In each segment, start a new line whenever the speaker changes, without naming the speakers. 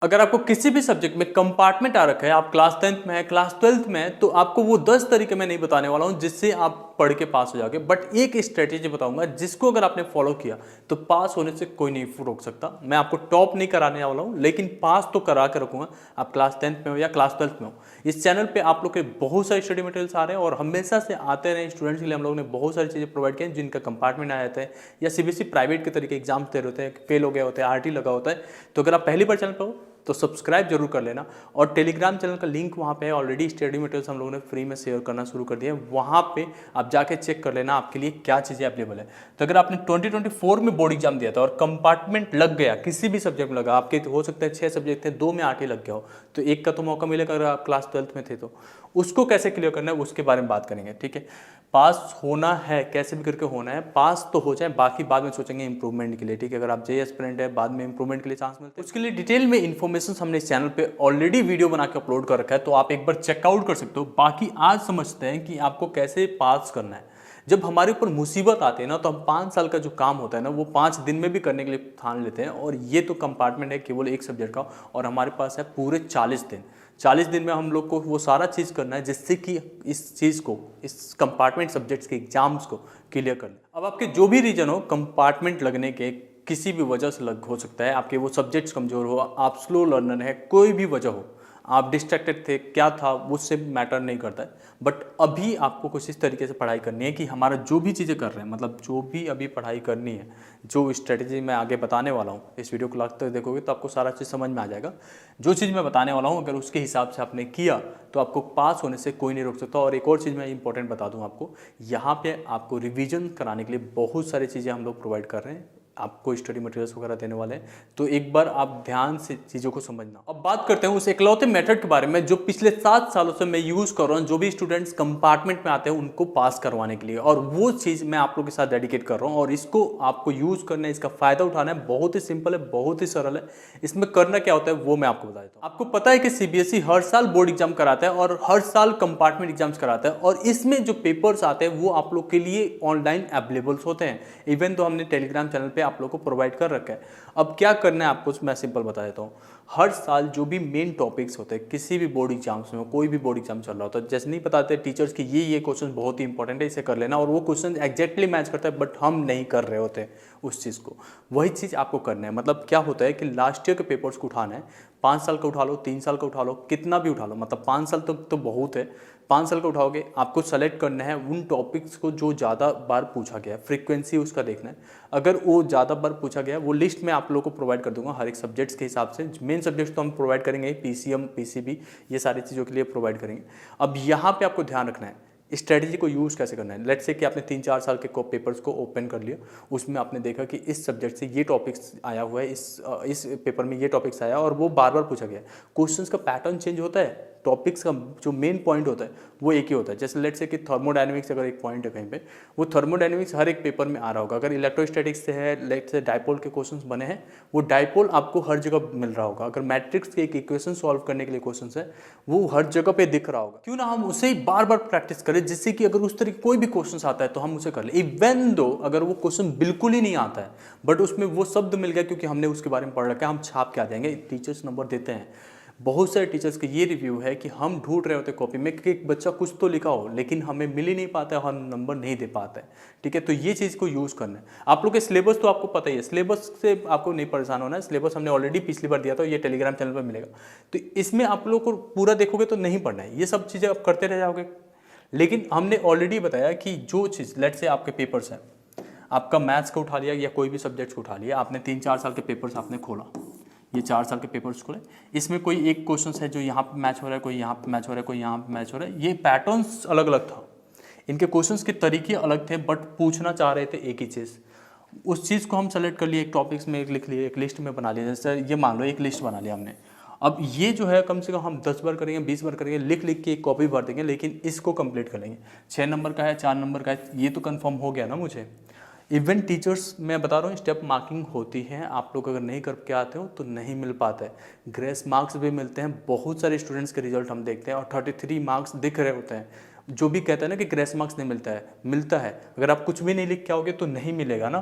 अगर आपको किसी भी सब्जेक्ट में कंपार्टमेंट आ रखा है, आप क्लास 10th में है, क्लास 12th में है, तो आपको वो 10 तरीके मैं नहीं बताने वाला हूं जिससे आप पढ़ के पास हो जाओगे। बट एक स्ट्रेटेजी बताऊंगा जिसको अगर आपने फॉलो किया तो पास होने से कोई नहीं रोक सकता। मैं आपको टॉप नहीं कराने वाला हूं, लेकिन पास तो करा के रखूंगा। आप क्लास 10th में हो या क्लास 12th में हो, इस चैनल पे आप लोग के बहुत सारे स्टडी मटेरियल्स आ रहे हैं और हमेशा से आते रहे। स्टूडेंट्स के लिए हम लोगों ने बहुत सारी चीज़ें प्रोवाइड की हैं जिनका कंपार्टमेंट आ जाता है या सीबीएसई प्राइवेट के तरीके एग्जाम्स दे रहे होते हैं, फेल हो गए होते हैं, आरटी लगा होता है। तो अगर आप पहली बार चैनल पर हो तो सब्सक्राइब जरूर कर लेना। और टेलीग्राम चैनल का लिंक वहाँ पे है, ऑलरेडी स्टडी मटेरियल्स हम लोगों ने फ्री में शेयर करना शुरू कर दिया है। वहाँ पे आप जाके चेक कर लेना आपके लिए क्या चीज़ें अवेलेबल है। तो अगर आपने 2024 में बोर्ड एग्जाम दिया था और कंपार्टमेंट लग गया, किसी भी सब्जेक्ट में लगा, आपके हो सकता है 6 सब्जेक्ट थे, 2 में 8 ही लग गया हो, तो एक का तो मौका मिलेगा अगर आप क्लास 12th में थे तो। उसको कैसे क्लियर करना है उसके बारे में बात करेंगे, ठीक है। पास होना है, कैसे भी करके होना है, पास तो हो जाए, बाकी बाद में सोचेंगे इंप्रूवमेंट के लिए, ठीक है। अगर आप जे एस्पिरेंट है, बाद में इंप्रूवमेंट के लिए चांस मिलते हैं। उसके लिए डिटेल में इन्फॉर्मेशन हमने इस चैनल पे ऑलरेडी वीडियो बना के अपलोड कर रखा है, तो आप एक बार चेकआउट कर सकते हो। बाकी आज समझते हैं कि आपको कैसे पास करना है। जब हमारे ऊपर मुसीबत आती है ना, तो हम 5 साल का जो काम होता है ना, वो 5 दिन में भी करने के लिए ठान लेते हैं। और ये तो कंपार्टमेंट है केवल एक सब्जेक्ट का, और हमारे पास है पूरे 40 दिन। 40 दिन में हम लोग को वो सारा चीज़ करना है जिससे कि इस चीज़ को, इस कंपार्टमेंट सब्जेक्ट्स के एग्जाम्स को क्लियर कर लें। अब आपके जो भी रीजन हो कंपार्टमेंट लगने के, किसी भी वजह से लग हो सकता है, आपके वो सब्जेक्ट्स कमज़ोर हो, आप स्लो लर्नर है, कोई भी वजह हो, आप डिस्ट्रैक्टेड थे, क्या था उससे मैटर नहीं करता है। बट अभी आपको कुछ इस तरीके से पढ़ाई करनी है कि हमारा जो भी चीज़ें कर रहे हैं, मतलब जो भी अभी पढ़ाई करनी है, जो स्ट्रेटजी मैं आगे बताने वाला हूँ, इस वीडियो को लास्ट तक देखोगे तो आपको सारा चीज़ समझ में आ जाएगा। जो चीज़ मैं बताने वाला हूँ अगर उसके हिसाब से आपने किया तो आपको पास होने से कोई नहीं रोक सकता। और एक और चीज़ मैं इंपॉर्टेंट बता दूँ आपको, यहाँ पे आपको रिवीजन कराने के लिए बहुत सारी चीज़ें हम लोग प्रोवाइड कर रहे हैं, आपको स्टडी मटेरियल्स वगैरह देने वाले हैं। तो एक बार आप ध्यान से चीज़ों को समझना। अब बात करते हैं उस इकलौते मेथड के बारे में जो पिछले 7 सालों से मैं यूज़ कर रहा हूँ, जो भी स्टूडेंट्स कंपार्टमेंट में आते हैं उनको पास करवाने के लिए, और वो चीज़ मैं आप लोगों के साथ डेडिकेट कर रहा हूँ। और इसको आपको यूज़ करना है, इसका फ़ायदा उठाना है। बहुत ही सिंपल है, बहुत ही सरल है। इसमें करना क्या होता है वो मैं आपको बता देता हूँ। आपको पता है कि सीबीएसई हर साल बोर्ड एग्जाम कराता है और हर साल कंपार्टमेंट एग्जाम्स कराता है, और इसमें जो पेपर्स आते हैं वो आप लोग के लिए ऑनलाइन अवेलेबल्स होते हैं। इवन तो हमने टेलीग्राम चैनल पर आप लोग को प्रोवाइड कर रखा है। अब क्या करना है आपको, मैं सिंपल बता देता हूँ। हर साल जो भी मेन टॉपिक्स होते हैं किसी भी बोर्ड एग्जाम्स में, कोई भी बोर्ड एग्जाम चल रहा होता है, जैसे नहीं बताते टीचर्स कि ये क्वेश्चन बहुत ही इंपॉर्टेंट है, इसे कर लेना, और वो क्वेश्चन एग्जैक्टली मैच करता है, बट हम नहीं कर रहे होते उस चीज़ को। वही चीज़ आपको करना है। मतलब क्या होता है कि लास्ट ईयर के पेपर्स को उठाना है, 5 साल का उठा लो, 3 साल का उठा लो, कितना भी उठा लो, मतलब 5 साल तक तो बहुत है। 5 साल का उठाओगे, आपको सेलेक्ट करना है उन टॉपिक्स को जो ज़्यादा बार पूछा गया है, फ्रीक्वेंसी उसका देखना है। अगर वो ज़्यादा बार पूछा गया है, वो लिस्ट मैं आप लोगों को प्रोवाइड कर दूंगा हर एक सब्जेक्ट्स के हिसाब से। मेन सब्जेक्ट्स तो हम प्रोवाइड करेंगे, पीसीएम, पीसीबी, ये सारी चीज़ों के लिए प्रोवाइड करेंगे। अब यहाँ पे आपको ध्यान रखना है स्ट्रेटजी को यूज़ कैसे करना है। लेट्स से कि आपने 3-4 साल के पेपर्स को ओपन कर लिया, उसमें आपने देखा कि इस सब्जेक्ट से ये टॉपिक्स आया हुआ है, इस पेपर में ये टॉपिक्स आया और वो बार बार पूछा गया है। क्वेश्चंस का पैटर्न चेंज होता है, टॉपिक्स का जो मेन पॉइंट होता है वो एक ही होता है। जैसे लेट्स से कि थर्मोडायनेमिक्स अगर एक पॉइंट है कहीं पे, वो थर्मोडायनेमिक्स हर एक पेपर में आ रहा होगा। अगर इलेक्ट्रोस्टैटिक्स से है, लेट्स से डायपोल के क्वेश्चंस बने हैं, वो डायपोल आपको हर जगह मिल रहा होगा। अगर मैट्रिक्स के एक इक्वेशन सॉल्व करने के लिए क्वेश्चंस है, वो हर जगह पे दिख रहा होगा। क्यों ना हम उसे बार बार प्रैक्टिस करें, जिससे कि अगर उस तरह कोई भी क्वेश्चन आता है तो हम उसे कर ले। इवन दो अगर वो क्वेश्चन बिल्कुल ही नहीं आता है, बट उसमें वो शब्द मिल गया क्योंकि हमने उसके बारे में पढ़ रखा है, हम छाप के आ जाएंगे। टीचर्स नंबर देते हैं। बहुत सारे टीचर्स के ये रिव्यू है कि हम ढूंढ रहे होते कॉपी में कि एक बच्चा कुछ तो लिखा हो, लेकिन हमें मिल ही नहीं पाता है, हम नंबर नहीं दे पाते हैं, ठीक है। तो ये चीज़ को यूज़ करना है। आप लोग के सिलेबस तो आपको पता ही है, सिलेबस से आपको नहीं परेशान होना है। सिलेबस हमने ऑलरेडी पिछली बार दिया था, ये टेलीग्राम चैनल पर मिलेगा। तो इसमें आप लोग को पूरा देखोगे तो नहीं पढ़ना है, ये सब चीज़ें आप करते रह जाओगे। लेकिन हमने ऑलरेडी बताया कि जो चीज़, लेट से आपके पेपर्स हैं, आपका मैथ्स का उठा लिया या कोई भी सब्जेक्ट्स को उठा लिया, आपने 3-4 साल के पेपर्स आपने खोला, ये 4 साल के पेपर्स खोले, इसमें कोई एक क्वेश्चन है जो यहाँ पे मैच हो रहा है, कोई यहाँ पे मैच हो रहा है, कोई यहाँ पे मैच हो रहा है। ये पैटर्न्स अलग अलग था, इनके क्वेश्चंस के तरीके अलग थे, बट पूछना चाह रहे थे एक ही चीज़। उस चीज़ को हम सेलेक्ट कर लिए, एक टॉपिक्स में एक लिख लिए, एक लिस्ट में बना लिया। जैसे ये मान लो एक लिस्ट बना लिया हमने। अब ये जो है कम से कम हम 10 बार करेंगे, 20 बार करेंगे, लिख लिख के एक कॉपी भर देंगे, लेकिन इसको कंप्लीट कर लेंगे। 6 नंबर का है, 4 नंबर का है, ये तो कंफर्म हो गया ना मुझे। इवन टीचर्स, मैं बता रहा हूँ, स्टेप मार्किंग होती है। आप लोग अगर नहीं करके आते हो तो नहीं मिल पाता है। ग्रेस मार्क्स भी मिलते हैं, बहुत सारे स्टूडेंट्स के रिजल्ट हम देखते हैं और 33 मार्क्स दिख रहे होते हैं। जो भी कहता है ना कि ग्रेस मार्क्स नहीं मिलता है, मिलता है। अगर आप कुछ भी नहीं लिख के आओगे तो नहीं मिलेगा ना।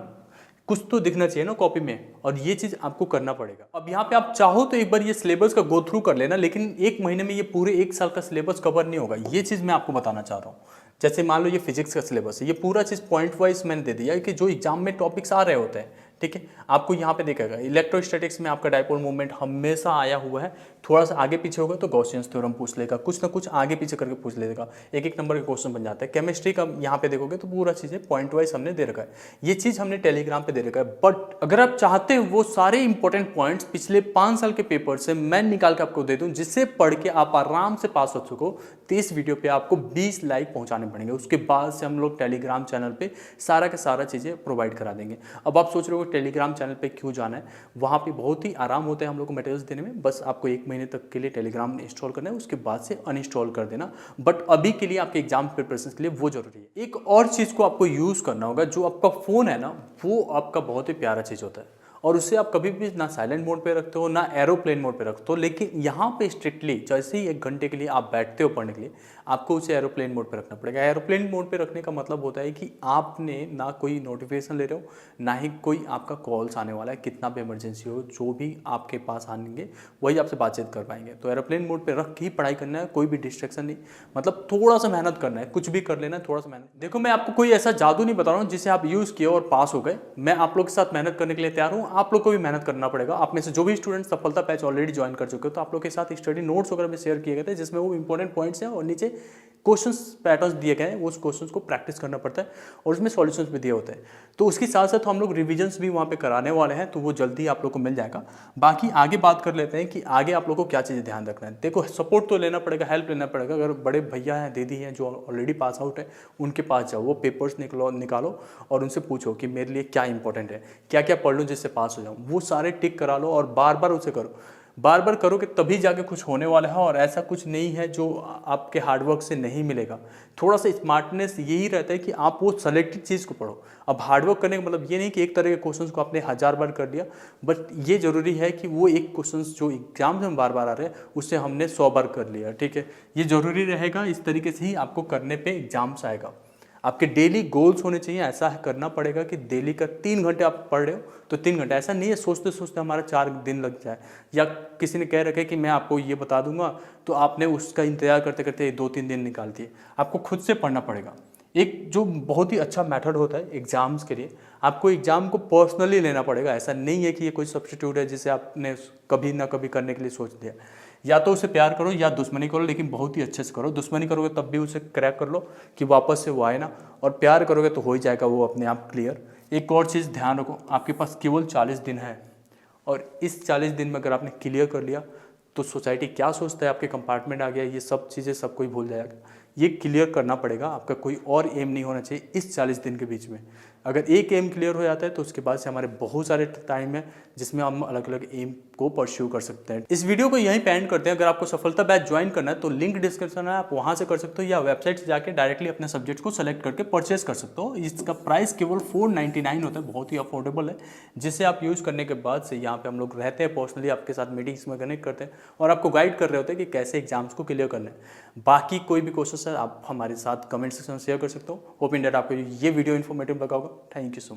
कुछ तो दिखना चाहिए ना कॉपी में, और ये चीज़ आपको करना पड़ेगा। अब यहाँ पे आप चाहो तो एक बार ये सिलेबस का गो थ्रू कर लेना, लेकिन एक महीने में ये पूरे एक साल का सिलेबस कवर नहीं होगा, ये चीज़ मैं आपको बताना चाह रहा हूँ। जैसे मान लो ये फिजिक्स का सिलेबस है, ये पूरा चीज़ पॉइंट वाइज मैंने दे दिया कि जो एग्जाम में टॉपिक्स आ रहे होते हैं, ठीक है। आपको यहाँ पे देखेगा इलेक्ट्रोस्टैटिक्स में आपका डायपोल मूवमेंट हमेशा आया हुआ है, थोड़ा सा आगे पीछे होगा तो गॉसियंस थ्योरम पूछ लेगा, कुछ ना कुछ आगे पीछे करके पूछ लेगा, एक एक नंबर के क्वेश्चन बन जाता है। केमिस्ट्री का यहाँ पे देखोगे तो पूरा चीज़ें पॉइंट वाइज हमने दे रखा है, ये चीज़ हमने टेलीग्राम पे दे रखा है। बट अगर आप चाहते हो वो सारे इंपॉर्टेंट पॉइंट्स पिछले 5 साल के पेपर से मैं निकाल के आपको दे दूँ, जिससे पढ़ के आप आराम से पास हो सको, तो इस वीडियो पे आपको 20 लाइक पहुंचाने पड़ेंगे। उसके बाद से हम लोग टेलीग्राम चैनल पे सारा का सारा चीज़ें प्रोवाइड करा देंगे। अब आप सोच रहे हो टेलीग्राम चैनल पे क्यों जाना है, वहाँ पे बहुत ही आराम होता है हम लोग को मटेरियल्स देने में। बस आपको 1 महीने तक के लिए टेलीग्राम इंस्टॉल करना है, उसके बाद से अनइंस्टॉल कर देना। बट अभी के लिए आपके एग्जाम प्रिपरेशन के लिए वो जरूरी है। एक और चीज़ को आपको यूज़ करना होगा, जो आपका फ़ोन है ना, वो आपका बहुत ही प्यारा चीज़ होता है, और उससे आप कभी भी ना साइलेंट मोड पे रखते हो ना एरोप्लेन मोड पे रखते हो। लेकिन यहाँ पे स्ट्रिक्टली जैसे ही 1 घंटे के लिए आप बैठते हो पढ़ने के लिए, आपको उसे एरोप्लेन मोड पे रखना पड़ेगा। एरोप्लेन मोड पे रखने का मतलब होता है कि आपने ना कोई नोटिफिकेशन ले रहे हो, ना ही कोई आपका कॉल्स आने वाला है। कितना भी इमरजेंसी हो, जो भी आपके पास आएंगे वही आपसे बातचीत कर पाएंगे। तो एरोप्लेन मोड पे रख के ही पढ़ाई करना है, कोई भी डिस्ट्रैक्शन नहीं। मतलब थोड़ा सा मेहनत करना है, कुछ भी कर लेना है, थोड़ा सा मेहनत। देखो मैं आपको कोई ऐसा जादू नहीं बता रहा हूँ जिसे आप यूज़ किए और पास हो गए। मैं आप लोग के साथ मेहनत करने के लिए तैयार हूँ, आप लोग को भी मेहनत करना पड़ेगा। आप में से जो भी स्टूडेंट सफलता बैच ऑलरेडी ज्वाइन कर चुके हो, तो आप लोग के साथ स्टडी नोट्स वगैरह में शेयर किए गए थे, जिसमें वो इंपॉर्टेंट पॉइंट्स हैं और नीचे क्वेश्चंस पैटर्न्स दिए गए हैं। उस क्वेश्चंस को प्रैक्टिस करना पड़ता है और उसमें सॉल्यूशंस भी दिए होते हैं। तो उसके साथ साथ हम लोग रिविजन्स भी वहाँ पे कराने वाले हैं, तो वो जल्दी आप लोग को मिल जाएगा। बाकी आगे बात कर लेते हैं कि आगे आप लोग को क्या चीज़ें ध्यान रखना है। देखो सपोर्ट तो लेना पड़ेगा, हेल्प लेना पड़ेगा। अगर बड़े भैया हैं, दीदी हैं जो ऑलरेडी पास आउट है, उनके पास जाओ, वो पेपर्स निकालो और उनसे पूछो कि मेरे लिए क्या इंपॉर्टेंट है, क्या क्या पढ़ लूँ जिससे पास हो जाऊँ। वो सारे टिक करा लो और बार बार उसे करो। बार बार करोगे तभी जाके कुछ होने वाला है, और ऐसा कुछ नहीं है जो आपके हार्डवर्क से नहीं मिलेगा। थोड़ा सा स्मार्टनेस यही रहता है कि आप वो सेलेक्टेड चीज़ को पढ़ो। अब हार्डवर्क करने का मतलब ये नहीं कि एक तरह के क्वेश्चंस को आपने 1000 बार कर लिया, बट ये जरूरी है कि वो एक क्वेश्चंस जो एग्जाम में बार बार आ रहे हैं उससे हमने 100 बार कर लिया, ठीक है। ये जरूरी रहेगा, इस तरीके से ही आपको करने पर एग्जाम्स आएगा। आपके डेली गोल्स होने चाहिए, ऐसा करना पड़ेगा कि डेली का 3 घंटे आप पढ़ रहे हो तो 3 घंटे, ऐसा नहीं है सोचते सोचते हमारा 4 दिन लग जाए, या किसी ने कह रखा है कि मैं आपको ये बता दूंगा तो आपने उसका इंतजार करते करते 2-3 दिन निकाल दिए। आपको खुद से पढ़ना पड़ेगा। एक जो बहुत ही अच्छा मेथड होता है एग्जाम्स के लिए, आपको एग्जाम को पर्सनली लेना पड़ेगा। ऐसा नहीं है कि ये कोई सब्स्टिट्यूट है जिसे आपने कभी ना कभी करने के लिए सोच दिया। या तो उसे प्यार करो या दुश्मनी करो, लेकिन बहुत ही अच्छे से करो। दुश्मनी करोगे तब भी उसे क्रैक कर लो कि वापस से वो आए ना, और प्यार करोगे तो हो ही जाएगा वो अपने आप क्लियर। एक और चीज़ ध्यान रखो, आपके पास केवल 40 दिन है, और इस 40 दिन में अगर आपने क्लियर कर लिया तो सोसाइटी क्या सोचता है, आपके कंपार्टमेंट आ गया, ये सब चीज़ें सब कोई भूल जाएगा। ये क्लियर करना पड़ेगा, आपका कोई और एम नहीं होना चाहिए इस 40 दिन के बीच में। अगर एक एम क्लियर हो जाता है तो उसके बाद से हमारे बहुत सारे टाइम है जिसमें हम अलग अलग एम को परस्यू कर सकते हैं। इस वीडियो को यहीं पे एंड करते हैं। अगर आपको सफलता बैच ज्वाइन करना है तो लिंक डिस्क्रिप्शन है, आप वहाँ से कर सकते हो, या वेबसाइट से जाके डायरेक्टली अपने सब्जेक्ट को सेलेक्ट करके परचेस कर सकते हो। इसका प्राइस केवल 499 होता है, बहुत ही अफोर्डेबल है, जिसे आप यूज़ करने के बाद से यहाँ पे हम लोग रहते हैं, पर्सनली आपके साथ मीटिंग्स में कनेक्ट करते हैं और आपको गाइड कर रहे होते हैं कि कैसे एग्जाम्स को क्लियर करना है। बाकी कोई भी क्वेश्चन है आप हमारे साथ कमेंट सेक्शन में शेयर कर सकते हो। होप इन दैट आपको ये वीडियो इन्फॉर्मेटिव लगा होगा। Thank you so much.